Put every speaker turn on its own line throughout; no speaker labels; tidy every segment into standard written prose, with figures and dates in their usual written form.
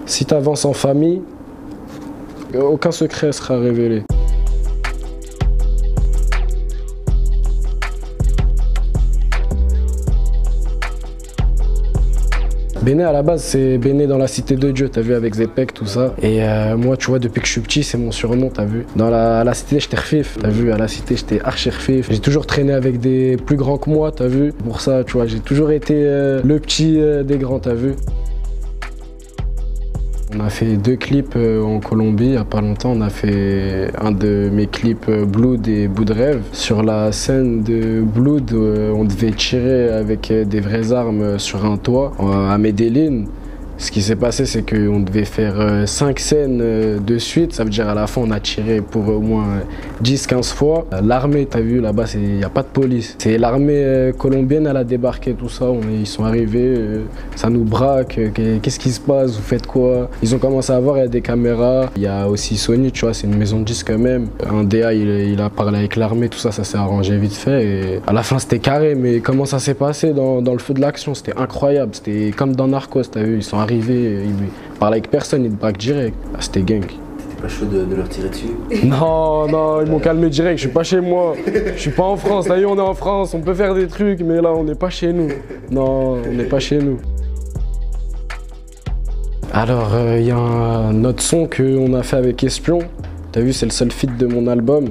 Si tu avances en famille, aucun secret sera révélé. Béné à la base c'est Béné dans la cité de Dieu, t'as vu, avec Zepek, tout ça. Et moi tu vois, depuis que je suis petit c'est mon surnom, t'as vu. À la cité j'étais Rfif, t'as vu, à la cité j'étais archi Rfif. J'ai toujours traîné avec des plus grands que moi, t'as vu. Pour ça tu vois, j'ai toujours été le petit des grands, t'as vu. On a fait 2 clips en Colombie il n'y a pas longtemps. On a fait un de mes clips Blood et Bout de Rêve. Sur la scène de Blood, on devait tirer avec des vraies armes sur un toit à Medellín. Ce qui s'est passé, c'est qu'on devait faire 5 scènes de suite. Ça veut dire à la fin, on a tiré pour au moins 10-15 fois. L'armée, t'as vu, là-bas, il n'y a pas de police. C'est l'armée colombienne, elle a débarqué, tout ça. Ils sont arrivés, ça nous braque. Qu'est-ce qui se passe? Vous faites quoi? Ils ont commencé à voir, il y a des caméras. Il y a aussi Sony, tu vois, c'est une maison de disques quand même. Un DA, il a parlé avec l'armée, tout ça, ça s'est arrangé vite fait. Et à la fin, c'était carré, mais comment ça s'est passé dans le feu de l'action? C'était incroyable. C'était comme dans Narcos, t'as vu, ils sont arrivés, ils parlaient avec personne, ils te braquent direct. Ah, c'était gang.
T'étais pas chaud de leur tirer dessus?
Non, ils m'ont calmé direct, je suis pas chez moi. Je suis pas en France, là on est en France, on peut faire des trucs, mais là on n'est pas chez nous. Non, on n'est pas chez nous. Alors, il y a un autre son qu'on a fait avec Espion. T'as vu, c'est le seul feat de mon album.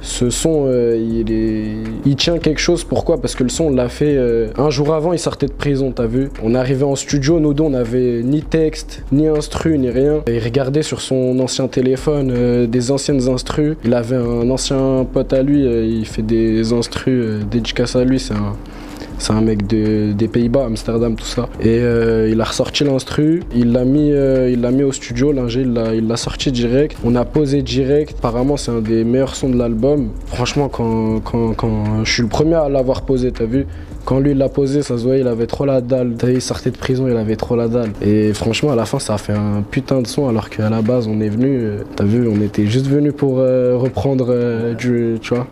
Ce son, il tient quelque chose. Pourquoi? Parce que le son, on l'a fait un jour avant, il sortait de prison, t'as vu. On est arrivé en studio, nous deux, on n'avait ni texte, ni instru, ni rien. Et il regardait sur son ancien téléphone des anciennes instrus. Il avait un ancien pote à lui, il fait des instrus, dédicace à lui, c'est un mec des Pays-Bas, Amsterdam, tout ça. Et il a ressorti l'instru, il l'a mis au studio, l'ingé, il l'a sorti direct. On a posé direct. Apparemment, c'est un des meilleurs sons de l'album. Franchement, quand je suis le premier à l'avoir posé, t'as vu? Quand lui l'a posé, ça se voyait, il avait trop la dalle. T'as vu, il sortait de prison, il avait trop la dalle. Et franchement, à la fin, ça a fait un putain de son, alors qu'à la base, on est venu, t'as vu, on était juste venu pour reprendre tu vois.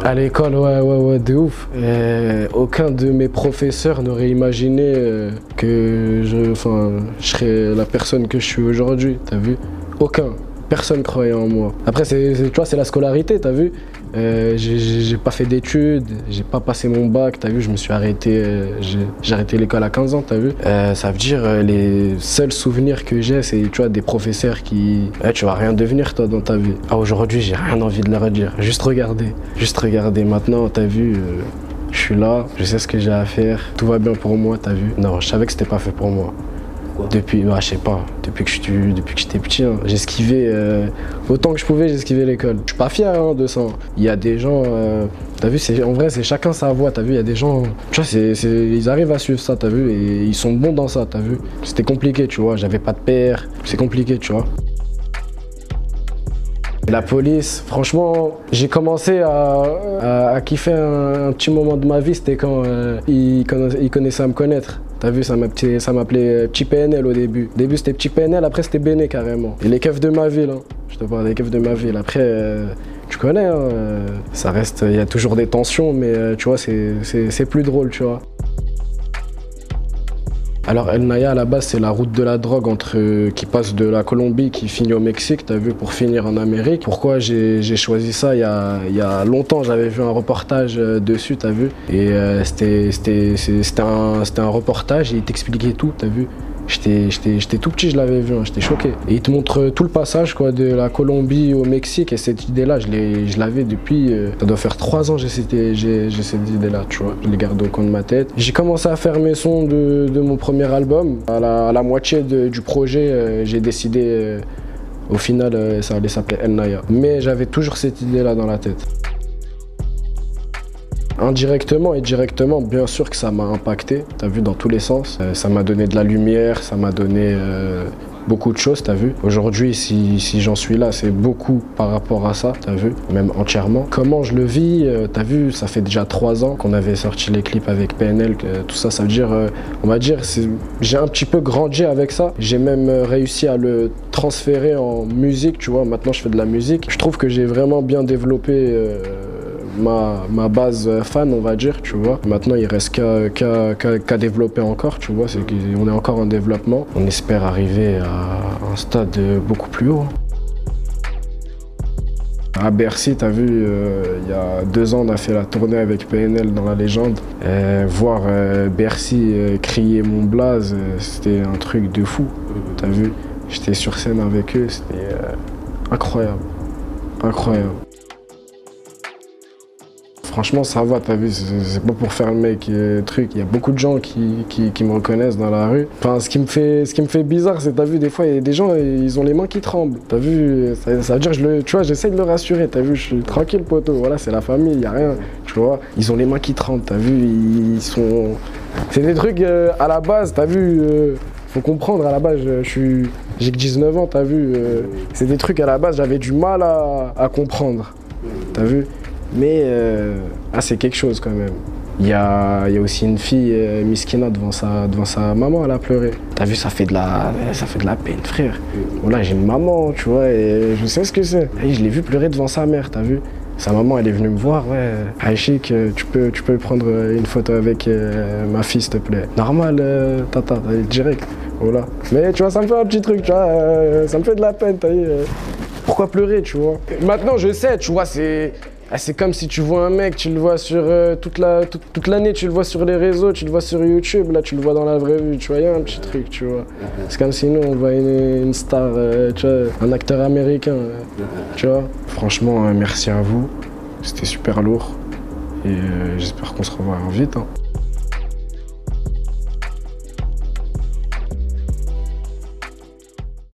À l'école, ouais, de ouf. Aucun de mes professeurs n'aurait imaginé que je serais la personne que je suis aujourd'hui, t'as vu? Aucun. Personne croyait en moi. Après, tu vois, c'est la scolarité, t'as vu? J'ai pas fait d'études, j'ai pas passé mon bac, t'as vu, je me suis arrêté, j'ai arrêté l'école à 15 ans, t'as vu. Ça veut dire, les seuls souvenirs que j'ai, c'est, tu vois, des professeurs qui... tu vas rien devenir, toi, dans ta vie. Ah, aujourd'hui, j'ai rien envie de leur dire, juste regarder. Maintenant, t'as vu, je suis là, je sais ce que j'ai à faire, tout va bien pour moi, t'as vu. Non, je savais que c'était pas fait pour moi. Depuis, je sais pas, depuis que j'étais petit, hein, j'esquivais, autant que je pouvais, j'esquivais l'école. Je suis pas fier de ça. Il y a des gens, t'as vu, en vrai, c'est chacun sa voie, t'as vu, il y a des gens, tu vois, ils arrivent à suivre ça, t'as vu, et ils sont bons dans ça, t'as vu. C'était compliqué, tu vois, j'avais pas de père, c'est compliqué, tu vois. La police, franchement, j'ai commencé à kiffer un petit moment de ma vie, c'était quand ils connaissaient à me connaître. T'as vu, ça m'appelait Petit PNL au début. Au début c'était Petit PNL, après c'était Béné carrément. Et les keufs de ma ville, hein. Je te parle des keufs de ma ville. Après, tu connais, hein, ça reste, il y a toujours des tensions, mais tu vois, c'est plus drôle, tu vois. Alors El Naya à la base c'est la route de la drogue qui passe de la Colombie qui finit au Mexique, t'as vu, pour finir en Amérique. Pourquoi j'ai choisi ça? Il y a longtemps j'avais vu un reportage dessus, t'as vu. Et c'était un reportage et il t'expliquait tout, t'as vu. J'étais tout petit, je l'avais vu, hein, j'étais choqué. Et il te montre tout le passage quoi, de la Colombie au Mexique et cette idée-là, je l'avais depuis, ça doit faire 3 ans j'ai cette idée-là, tu vois. Je l'ai gardée au coin de ma tête. J'ai commencé à faire mes sons de mon premier album. À la moitié du projet, j'ai décidé, au final, ça allait s'appeler El Naya. Mais j'avais toujours cette idée-là dans la tête. Indirectement et directement, bien sûr que ça m'a impacté, t'as vu, dans tous les sens. Ça m'a donné de la lumière, ça m'a donné beaucoup de choses, t'as vu. Aujourd'hui, si j'en suis là, c'est beaucoup par rapport à ça, t'as vu, même entièrement. Comment je le vis, t'as vu, ça fait déjà 3 ans qu'on avait sorti les clips avec PNL, tout ça, ça veut dire, on va dire, j'ai un petit peu grandi avec ça. J'ai même réussi à le transférer en musique, tu vois, maintenant je fais de la musique. Je trouve que j'ai vraiment bien développé ma base fan, on va dire, tu vois. Maintenant, il reste qu'à développer encore, tu vois. On est encore en développement. On espère arriver à un stade beaucoup plus haut. À Bercy, t'as vu, il y a 2 ans, on a fait la tournée avec PNL dans La Légende. Voir Bercy crier mon blaze, c'était un truc de fou. T'as vu, j'étais sur scène avec eux, c'était incroyable. Incroyable. Franchement, ça va, t'as vu, c'est pas pour faire le mec, truc. Il y a beaucoup de gens qui me reconnaissent dans la rue. Enfin, ce qui me fait bizarre, c'est, t'as vu, des fois, il y a des gens, ils ont les mains qui tremblent. T'as vu, ça veut dire, tu vois, j'essaie de le rassurer, t'as vu, je suis tranquille, poteau. Voilà, c'est la famille, il y a rien, tu vois. Ils ont les mains qui tremblent, t'as vu, ils sont... C'est des trucs, à la base, t'as vu, faut comprendre, à la base, j'ai que 19 ans, t'as vu. C'est des trucs, à la base, j'avais du mal à comprendre, t'as vu. Mais c'est quelque chose quand même. Il y a aussi une fille, Miskina, devant sa maman, elle a pleuré. T'as vu, ça fait de la peine, frère. Voilà, j'ai une maman, tu vois, et je sais ce que c'est. Et je l'ai vu pleurer devant sa mère, t'as vu. Sa maman, elle est venue me voir, ouais. Aïchik, tu peux prendre une photo avec ma fille, s'il te plaît. Normal, tata, direct, voilà. Mais tu vois, ça me fait un petit truc, tu vois, ça me fait de la peine, t'as vu. Pourquoi pleurer, tu vois. Maintenant, je sais, tu vois, c'est comme si tu vois un mec, tu le vois sur toute l'année, tu le vois sur les réseaux, tu le vois sur YouTube, là tu le vois dans la vraie vie, tu vois, il y a un petit truc, tu vois. C'est comme si nous on voit une star, tu vois, un acteur américain, tu vois. Franchement, merci à vous, c'était super lourd et j'espère qu'on se reverra vite. Hein.